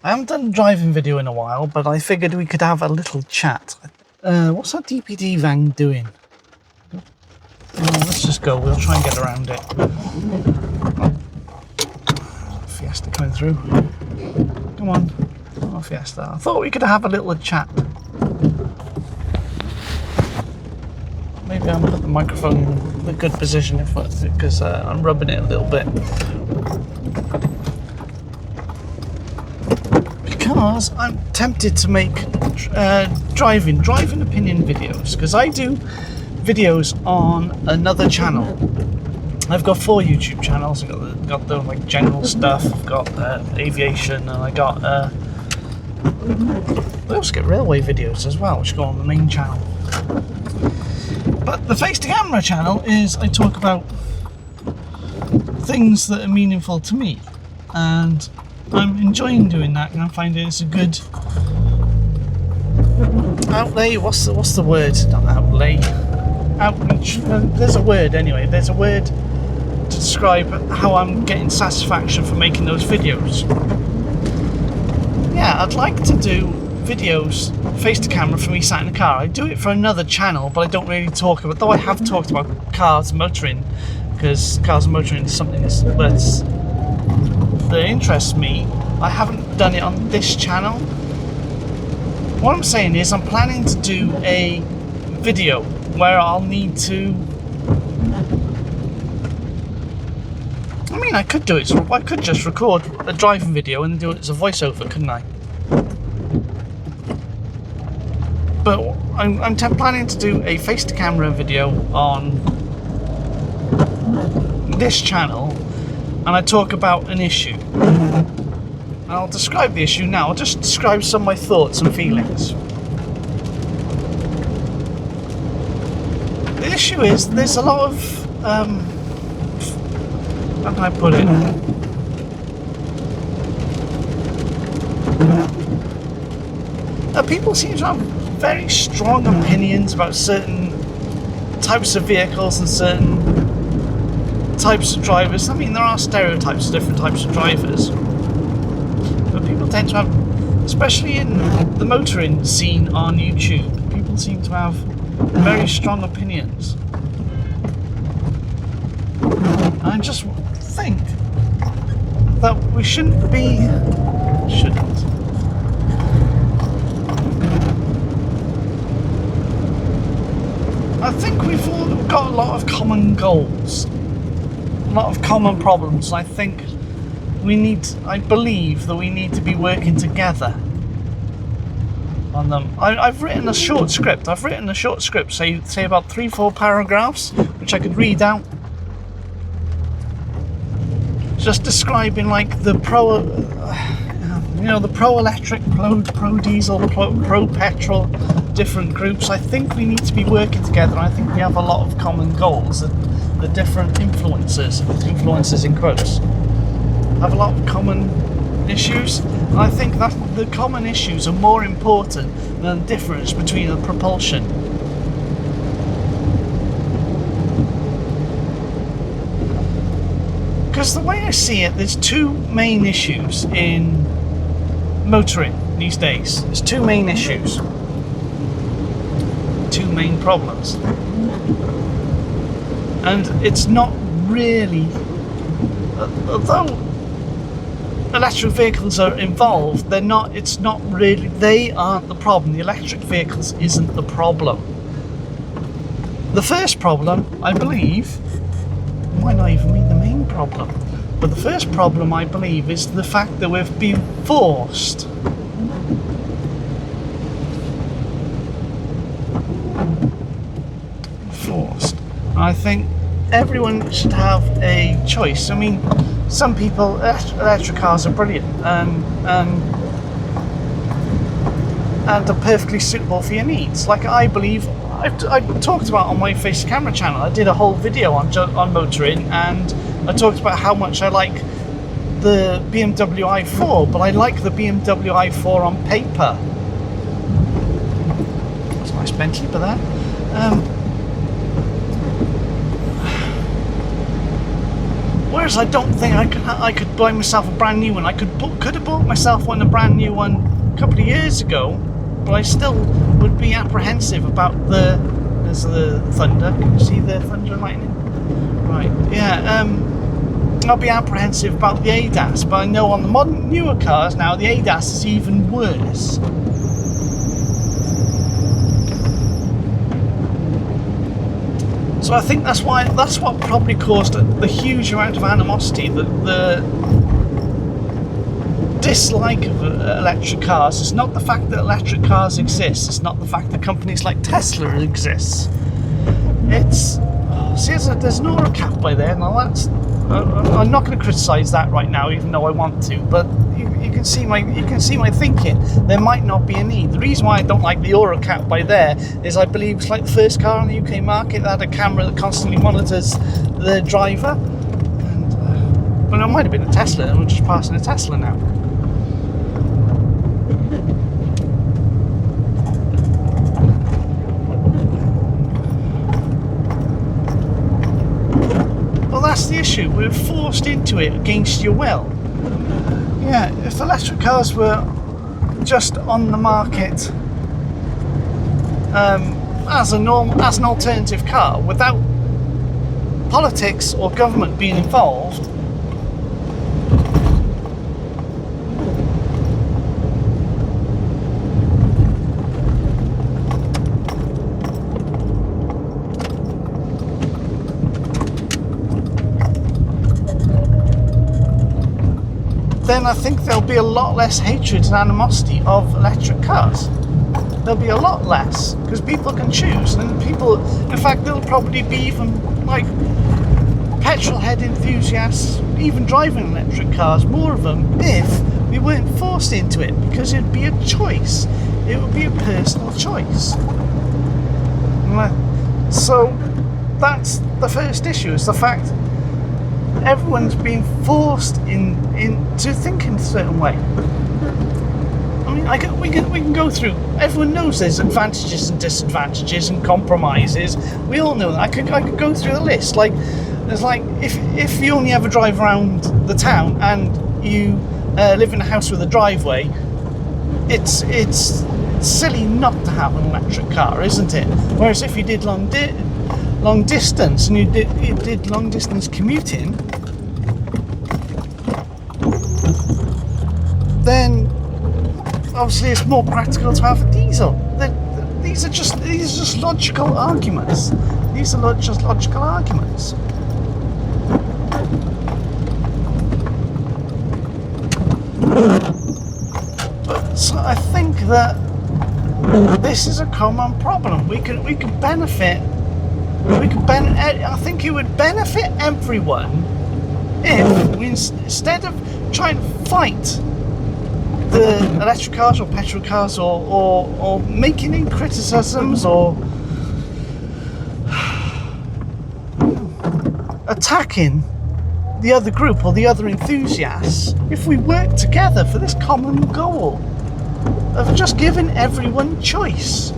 I haven't done a driving video in a while, but I figured we could have a little chat. What's our DPD van doing? Let's just go, we'll try and get around it. Fiesta coming through. Come on. Oh, Fiesta. I thought we could have a little chat. Maybe I'll put the microphone in a good position because I'm rubbing it a little bit. Because I'm tempted to make driving opinion videos, because I do videos on another channel. I've got 4 YouTube channels. I've got the like general stuff, I've got aviation, and I got I also get railway videos as well, which go on the main channel. But the face to camera channel is I talk about things that are meaningful to me, and I'm enjoying doing that, and I'm finding it's a good outlay. What's the word? Not outlay. Outreach. There's a word anyway. There's a word to describe how I'm getting satisfaction for making those videos. Yeah, I'd like to do videos face to camera for me sat in a car. I do it for another channel, but I don't really talk about, though I have talked about cars and motoring, because cars and motoring is something that interests me. I haven't done it on this channel. What I'm saying is I'm planning to do a video where I'll need to, I mean, I could do it, so I could just record a driving video and do it as a voiceover, couldn't I? But I'm planning to do a face-to-camera video on this channel, and I talk about an issue. And I'll describe the issue now. I'll just describe some of my thoughts and feelings. The issue is there's a lot of how can I put it? People seem to have very strong opinions about certain types of vehicles and certain types of drivers. I mean, there are stereotypes of different types of drivers, but people tend to have, especially in the motoring scene on YouTube, people seem to have very strong opinions. I just think that we shouldn't. I think we've all got a lot of common goals, a lot of common problems. I believe that we need to be working together on them. I've written a short script. Say about 3-4 paragraphs, which I could read out. Just describing like the pro electric, pro diesel, pro petrol, different groups. I think we need to be working together. I think we have a lot of common goals. The different influences in quotes, have a lot of common issues. And I think that the common issues are more important than the difference between the propulsion. Because the way I see it, there's 2 main issues in motoring these days. There's 2 main issues, 2 main problems, and it's not really, although electric vehicles are involved, they aren't the problem. The electric vehicles isn't the problem. The first problem, I believe, might not even be the main problem, but the first problem, I believe, is the fact that we've been forced I think everyone should have a choice. I mean, some people, electric cars are brilliant and are perfectly suitable for your needs. Like, I believe, I talked about on my face camera channel, I did a whole video on motoring, and I talked about how much I like the BMW i4, but I like the BMW i4 on paper. That's a nice Bentley for that. Whereas I don't think I could buy myself a brand new one. I could have bought myself a brand new one a couple of years ago, but I still would be apprehensive about there's the thunder. Can you see the thunder and lightning? Right, yeah. I'll be apprehensive about the ADAS, but I know on the newer cars now, the ADAS is even worse. So I think that's what probably caused the huge amount of animosity, the dislike of electric cars. It's not the fact that electric cars exist. It's not the fact that companies like Tesla exist. It's there's an aura cap by there. Now that's I'm not going to criticise that right now, even though I want to. But you can see my thinking. There might not be a need. The reason why I don't like the aura cap by there is I believe it's like the first car on the UK market that had a camera that constantly monitors the driver. And but it might have been a Tesla, and we're just passing a Tesla now. That's the issue. We're forced into it against your will. Yeah, if electric cars were just on the market as an alternative car without politics or government being involved, then I think there'll be a lot less hatred and animosity of electric cars. There'll be a lot less, because people can choose, and in fact, there'll probably be even like petrol head enthusiasts even driving electric cars, more of them, if we weren't forced into it, because it'd be a choice. It would be a personal choice. So that's the first issue, is the fact everyone's being forced into think in a certain way. I mean, we can go through. Everyone knows there's advantages and disadvantages and compromises. We all know that. I could go through the list. Like, there's like if you only ever drive around the town and you live in a house with a driveway, it's silly not to have an electric car, isn't it? Whereas if you did long distance and you did long distance commuting, then obviously it's more practical to have a diesel. These are just logical arguments. These are just logical arguments. But so I think that this is a common problem. We could benefit. I think it would benefit everyone if we, instead of trying to fight the electric cars or petrol cars or making any criticisms or attacking the other group or the other enthusiasts, if we work together for this common goal of just giving everyone choice.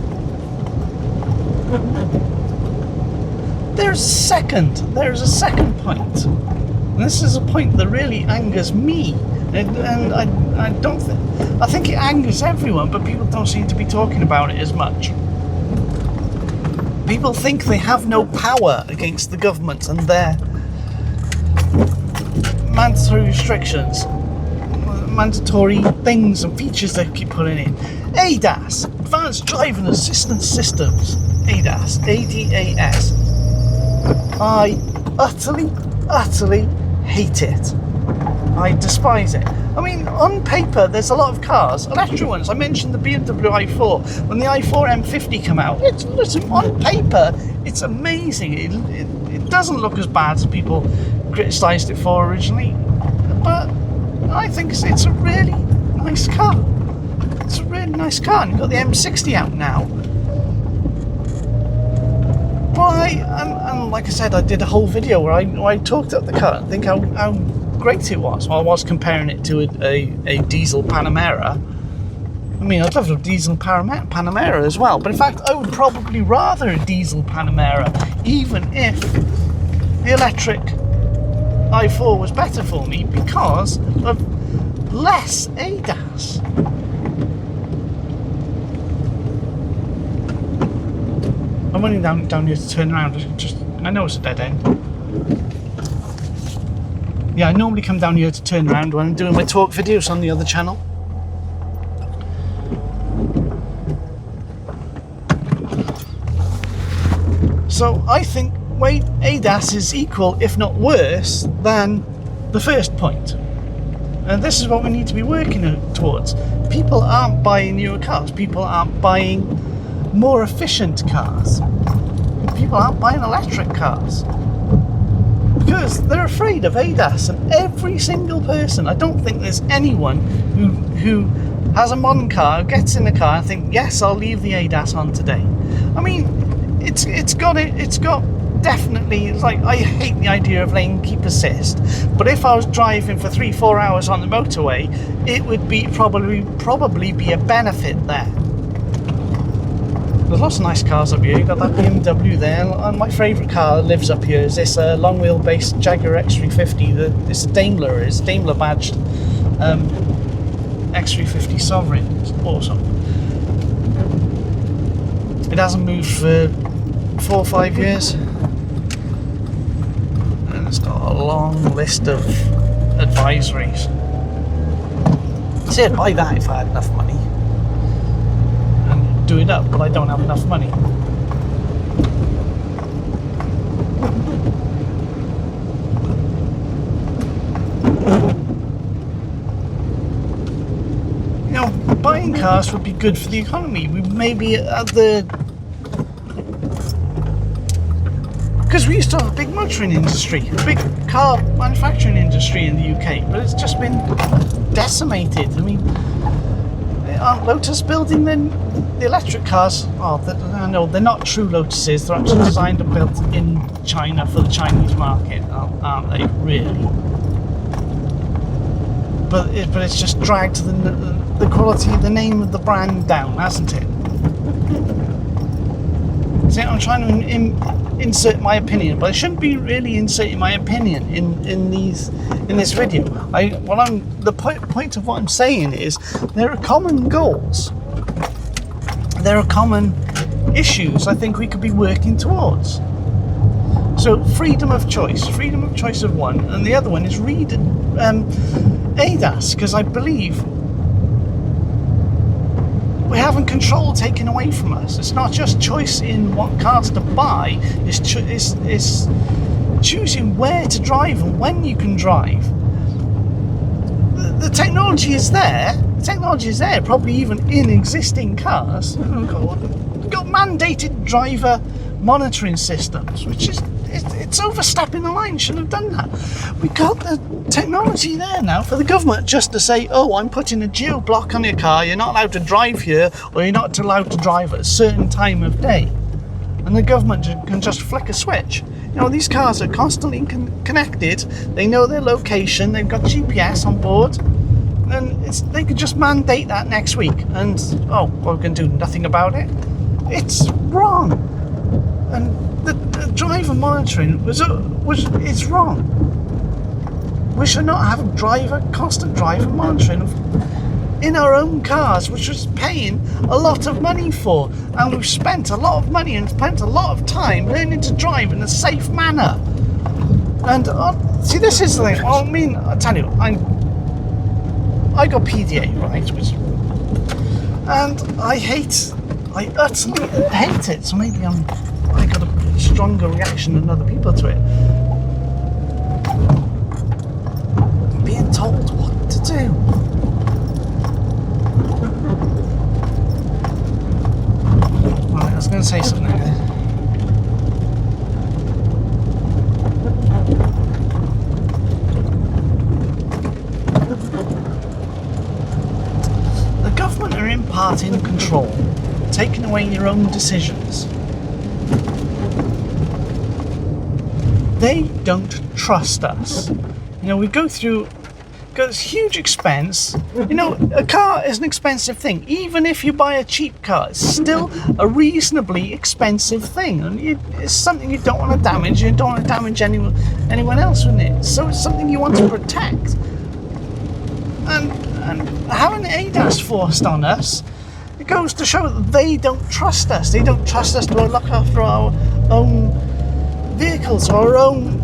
There's a second point, and this is a point that really angers me, and I think it angers everyone, but people don't seem to be talking about it as much. People think they have no power against the government and their mandatory restrictions, mandatory things and features they keep putting in. ADAS, Advanced Driving Assistance Systems, ADAS, ADAS. I utterly hate it. I despise it. I mean, on paper, there's a lot of cars, electric ones. I mentioned the BMW i4. When the i4 M50 came out, listen, on paper, it's amazing. It doesn't look as bad as people criticised it for originally, but I think it's a really nice car. It's a really nice car, and you've got the M60 out now. But and like I said, I did a whole video where I talked up the car and think how great it was. Well, I was comparing it to a diesel Panamera. I mean, I'd love a diesel Panamera as well, but in fact, I would probably rather a diesel Panamera, even if the electric i4 was better for me because of less ADAS. I'm running down here to turn around. I know it's a dead end. Yeah, I normally come down here to turn around when I'm doing my talk videos on the other channel. So I think ADAS is equal, if not worse, than the first point. And this is what we need to be working towards. People aren't buying newer cars. People aren't buying more efficient cars. People aren't buying electric cars because they're afraid of ADAS. And every single person, I don't think there's anyone who has a modern car, gets in a car and think, yes, I'll leave the ADAS on today. I mean, it's got definitely, it's like, I hate the idea of lane keep assist, but if I was driving for 3-4 hours on the motorway, it would be probably be a benefit there. There's lots of nice cars up here. You've got that BMW there, and my favourite car that lives up here is this long wheelbase Jaguar X350. It's Daimler badged X350 Sovereign. It's awesome. It hasn't moved for 4 or 5 years, and it's got a long list of advisories. See, I'd buy that if I had enough money and do it up, but I don't have enough money. You know, buying cars would be good for the economy. We maybe at the, because we used to have a big motoring industry, a big car manufacturing industry in the UK, but it's just been decimated. I mean, aren't Lotus building the electric cars? Oh, I know they're not true Lotuses. They're actually designed and built in China for the Chinese market, aren't they? Really? But it's just dragged the quality, the name of the brand down, hasn't it? See, I'm trying to insert my opinion, but I shouldn't be really inserting my opinion in this video. The point of what I'm saying is there are common goals. There are common issues I think we could be working towards. So freedom of choice of one, and the other one is ADAS, because I believe we're having control taken away from us. It's not just choice in what cars to buy, it's choosing where to drive and when you can drive. The technology is there. The technology is there, probably even in existing cars. We've got mandated driver monitoring systems, which is it's overstepping the line. Shouldn't have done that. We've got the technology there now for the government just to say, oh, I'm putting a geo block on your car, you're not allowed to drive here, or you're not allowed to drive at a certain time of day. And the government can just flick a switch. You know, these cars are constantly connected, they know their location, they've got GPS on board, and they could just mandate that next week, and oh, well, we can do nothing about it. It's wrong. And the driver monitoring is wrong. We should not have constant driver monitoring in our own cars, which was paying a lot of money for, and we've spent a lot of money and spent a lot of time learning to drive in a safe manner. And see, this is the thing. I mean, I tell you, I got PDA, right, and I utterly hate it. So maybe I got a stronger reaction than other people to it. Being told what to do. Right, I was going to say something there. The government are imparting control, taking away your own decisions. They don't trust us. You know, we go through got this huge expense. You know, a car is an expensive thing. Even if you buy a cheap car, it's still a reasonably expensive thing, and it's something you don't want to damage. You don't want to damage anyone else with it. So it's something you want to protect. And having ADAS forced on us, it goes to show that they don't trust us. They don't trust us to look after our own vehicles or our own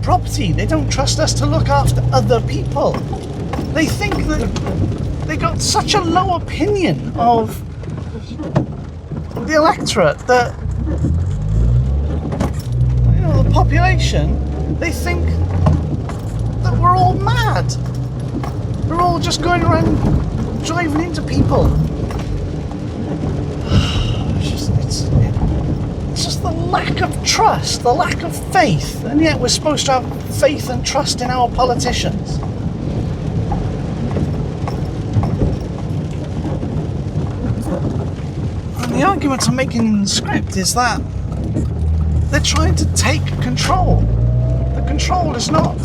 property. They don't trust us to look after other people. They think that they got such a low opinion of the electorate that, you know, the population, they think that we're all mad. We're all just going around driving into people. It's just the lack of trust, the lack of faith, and yet we're supposed to have faith and trust in our politicians. And the argument I'm making in the script is that they're trying to take control. The control is not.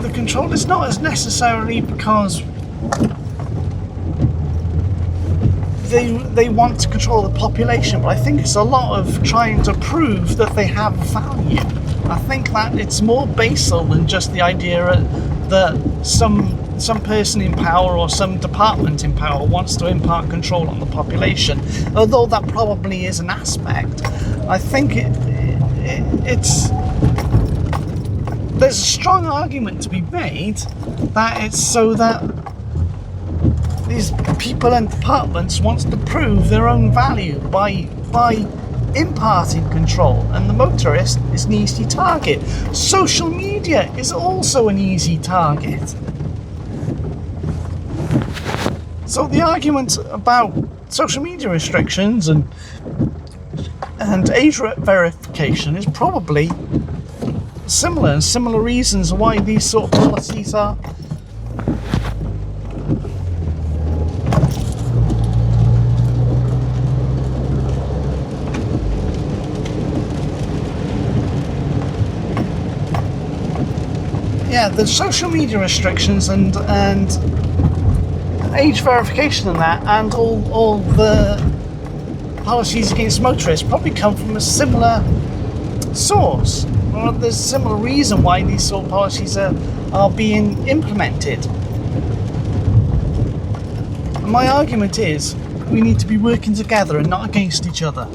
The control is not as necessarily because they want to control the population, but I think it's a lot of trying to prove that they have value. I think that it's more basal than just the idea that some person in power or some department in power wants to impart control on the population, although that probably is an aspect. I think it's there's a strong argument to be made that it's so that these people and departments wants to prove their own value by imparting control, and the motorist is an easy target. Social media is also an easy target. So the argument about social media restrictions and age verification is probably similar, and similar reasons why these sort of policies are the social media restrictions and age verification and that, and all the policies against motorists probably come from a similar source. Or there's a similar reason why these sort of policies are being implemented. And my argument is we need to be working together and not against each other.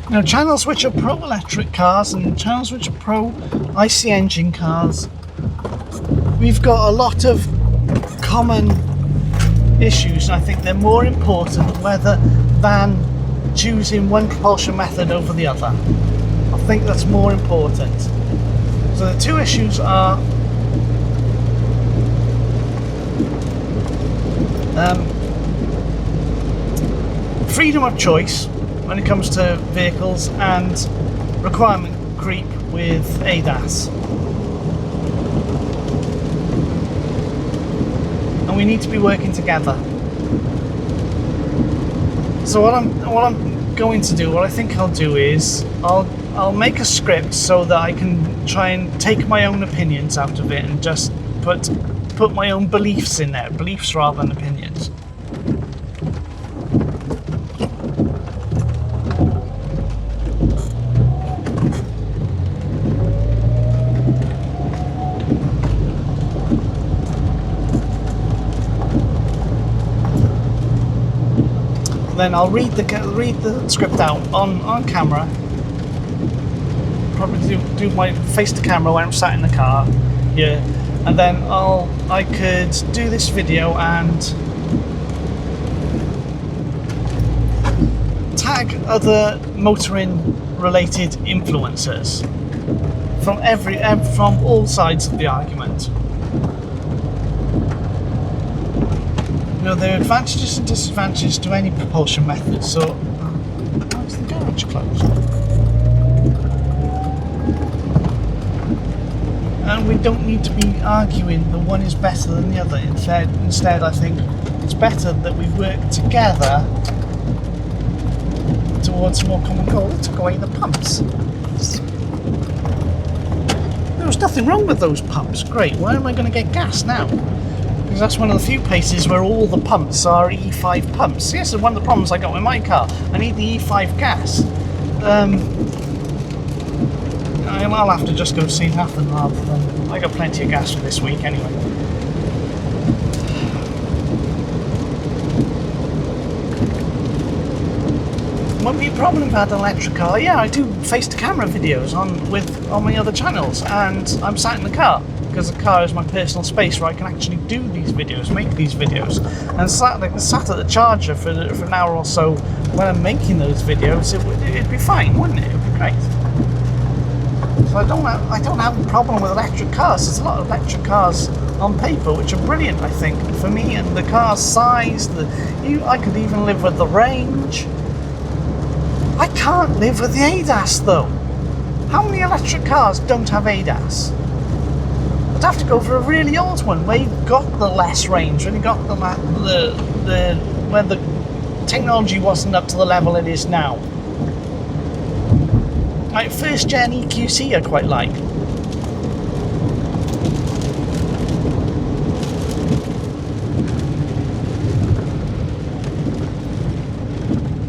You know, channels which are pro-electric cars and channels which are pro-IC engine cars, we've got a lot of common issues, and I think they're more important than choosing one propulsion method over the other. I think that's more important. So the two issues are freedom of choice when it comes to vehicles and requirement creep with ADAS. And we need to be working together. So what I'm going to do, what I think I'll do is I'll make a script so that I can try and take my own opinions out of it and just put my own beliefs in there, beliefs rather than opinions. Then I'll read the script out on camera. Probably do my face to camera when I'm sat in the car. Yeah, and then I could do this video and tag other motoring related influencers from all sides of the argument. You know, there are advantages and disadvantages to any propulsion method. So, why is the garage closed? And we don't need to be arguing that one is better than the other. Instead, I think it's better that we work together to towards more common goal, it took away the pumps. There was nothing wrong with those pumps. Great, where am I going to get gas now? Because that's one of the few places where all the pumps are E5 pumps. Yes, it's one of the problems I got with my car. I need the E5 gas. I'll have to just go see nothing rather than... I got plenty of gas for this week anyway. Won't be a problem if I had an electric car. Yeah, I do face-to-camera videos on my other channels, and I'm sat in the car because the car is my personal space where I can actually do these videos, make these videos. And sat at the charger for an hour or so when I'm making those videos, it'd be fine, wouldn't it? It'd be great. So I don't have a problem with electric cars. There's a lot of electric cars on paper which are brilliant, I think, for me, and the car's size. I could even live with the range. I can't live with the ADAS though. How many electric cars don't have ADAS? I'd have to go for a really old one where you've got the less range, when you got when the technology wasn't up to the level it is now. Like first gen EQC I quite like.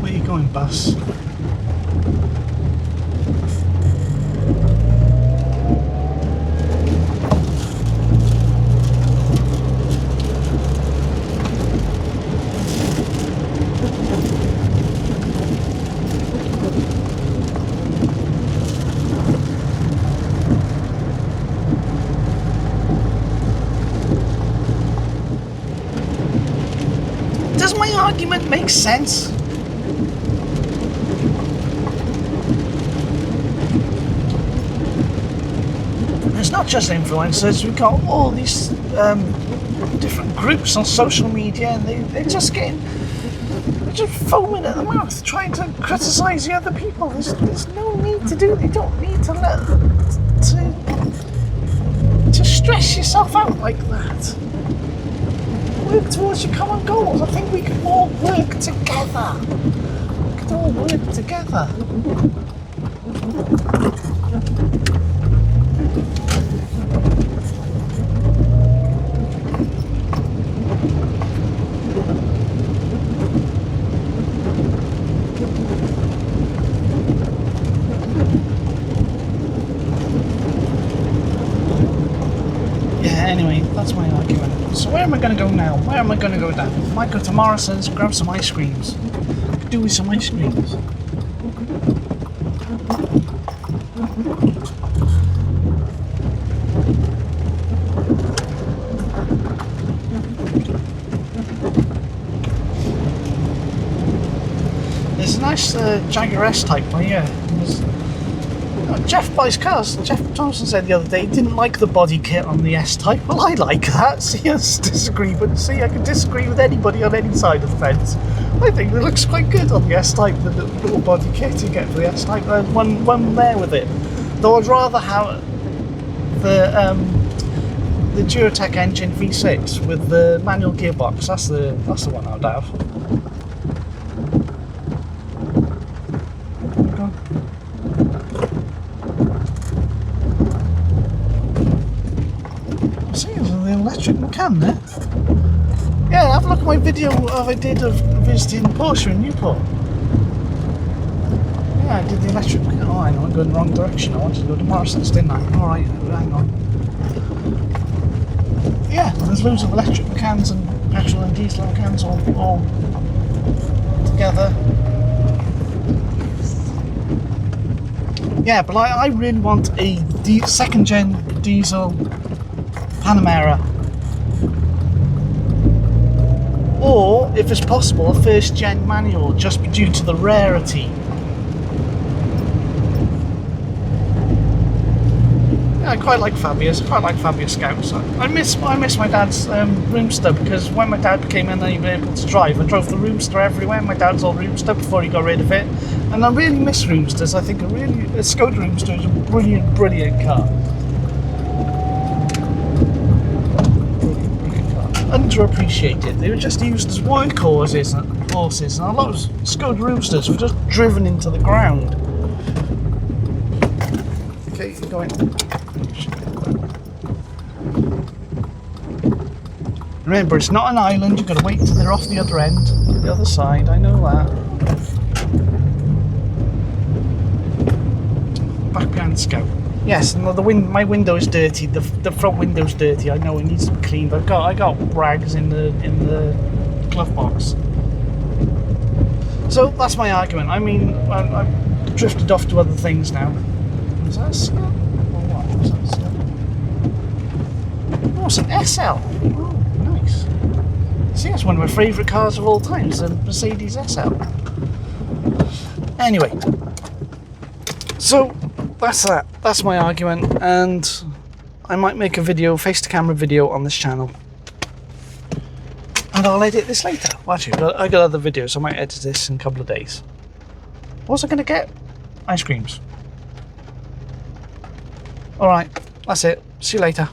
Where are you going, bus? Does my argument make sense? It's not just influencers, we've got all these different groups on social media, and they're just foaming at the mouth, trying to criticise the other people. There's no need to do. They don't need to stress yourself out like that. Work towards your common goals. I think we can all work together. We can all work together. Anyway, that's my argument. So where am I going to go now? Where am I going to go down? I might go to Morrison's, grab some ice creams. I could do with some ice creams. There's a nice Jaguar S-Type by here. Jeff buys cars. Jeff Thompson said the other day he didn't like the body kit on the S-Type. Well, I like that. See, us disagree, but see, I can disagree with anybody on any side of the fence. I think it looks quite good on the S-Type, the little body kit you get for the S-Type. One there with it. Though I'd rather have the Duratec engine V6 with the manual gearbox. That's the one I'd have. Electric McCann there. Yeah, have a look at my video I did of visiting Porsche in Newport. Yeah, I did the electric McCann. Oh, I know, I'm going the wrong direction. I wanted to go to Morrison's, didn't I? Alright, hang on. Yeah, there's loads of electric McCanns and petrol and diesel McCanns all together. Yeah, but I really want a second gen diesel Panamera. Or, if it's possible, a first gen manual, just due to the rarity. Yeah, I quite like Fabius. I quite like Fabia Scouts. I miss my dad's Roomster, because when my dad became unable to drive, I drove the Roomster everywhere. My dad's old Roomster before he got rid of it, and I really miss Roomsters. I think a Skoda Roomster is a brilliant car. Underappreciated. They were just used as workhorses horses and a lot of scud roosters were just driven into the ground. Okay, you're going. Remember, it's not an island. You've got to wait till they're off the other end, the other side. I know that. Back behind the Scout. Yes, no, my window is dirty. The front window's dirty. I know it needs to be cleaned. I got rags in the glove box. So that's my argument. I mean, I've drifted off to other things now. Was that a Scout? Or what was that, Scout? Oh, it's an SL. Oh, nice. See, that's one of my favourite cars of all time. It's a Mercedes SL. Anyway, so that's that. That's my argument, and I might make a video, face-to-camera video on this channel. And I'll edit this later. Well, actually, I got other videos. I might edit this in a couple of days. What was I going to get? Ice creams. Alright, that's it. See you later.